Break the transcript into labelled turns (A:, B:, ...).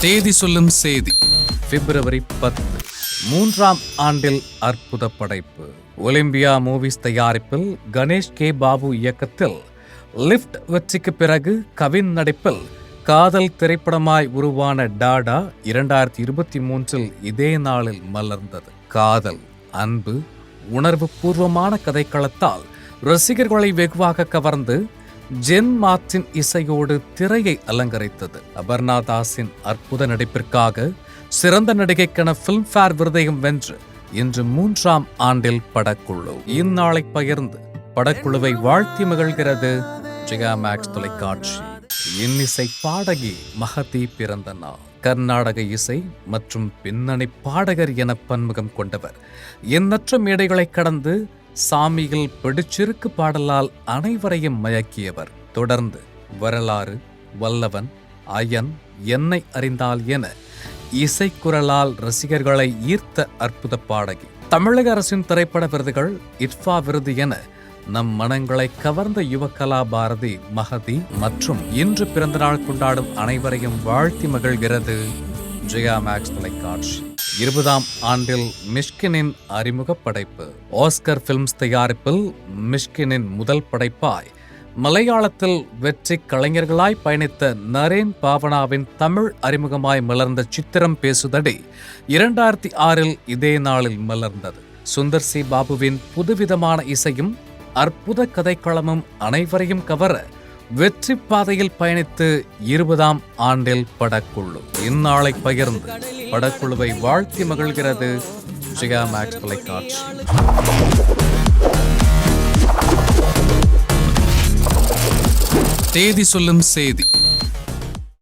A: தேதி சொல்லும் செய்தி பிப்ரவரி 10. 3ஆம் ஆண்டில் அற்புத படைப்பு. ஒலிம்பியா மூவிஸ் தயாரிப்பில் கணேஷ் கே பாபு இயக்கத்தில் லிப்ட் வெற்றிக்கு பிறகு கவின் நடிப்பில் காதல் திரைப்படமாய் உருவான டாடா 2023 இதே நாளில் மலர்ந்தது. காதல், அன்பு, உணர்வு பூர்வமான கதைக்களத்தால் ரசிகர்களை வெகுவாக கவர்ந்து ஜென் மார்ட்டின் இசையோடு திரையை அலங்கரித்தது. அபர்ணா தாஸின் அற்புத நடிப்பிற்காக சிறந்த நடிகைக்கான பிலிம்பேர் விருதையும் வென்று இன்று 3ஆம் ஆண்டில் படக்குழு. இந்நாளை பகிர்ந்து படக்குழுவை வாழ்த்தி மகிழ்கிறது ஜெயா மேக்ஸ் தொலைக்காட்சி. இன்னிசை பாடகி மஹதி பிறந்த நாள். கர்நாடக இசை மற்றும் பின்னணி பாடகர் என பன்முகம் கொண்டவர். எண்ணற்ற மேடைகளை கடந்து சாமியில் பிடிச்சிருக்கு பாடலால் அனைவரையும் மயக்கியவர். தொடர்ந்து வரலாறு, வல்லவன், அயன், என்னை அறிந்தால் என இசைக்குரலால் ரசிகர்களை ஈர்த்த அற்புத பாடகி. தமிழக அரசின் திரைப்பட விருதுகள், இட்ஃபா விருது என நம் மனங்களை கவர்ந்த யுவகலா பாரதி மஹதி மற்றும் இன்று பிறந்தநாள் கொண்டாடும் அனைவரையும் வாழ்த்தி மகிழ்கிறது ஜெயா மேக்ஸ் தொலைக்காட்சி. 20ஆம் ஆண்டில் மிஷ்கினின் அறிமுக படைப்பு. ஆஸ்கர் பிலிம்ஸ் தயாரிப்பில் மிஷ்கினின் முதல் படைப்பாய் மலையாளத்தில் வெற்றி கலைஞர்களாய் பயணித்த நரேன் பாவனாவின் தமிழ் அறிமுகமாய் மலர்ந்த சித்திரம் பேசுதடி 2006 இதே நாளில் மலர்ந்தது. சுந்தர் சி பாபுவின் புதுவிதமான இசையும் அற்புத கதைக்களமும் அனைவரையும் கவர வெற்றி பாதையில் பயணித்து 20ஆம் ஆண்டில் படக்குழு. இந்நாளை பகிர்ந்து படக்குழுவை வாழ்த்தி மகிழ்கிறது ஜெயா மேக்ஸ் தொலைக்காட்சி. தேதி சொல்லும் செய்தி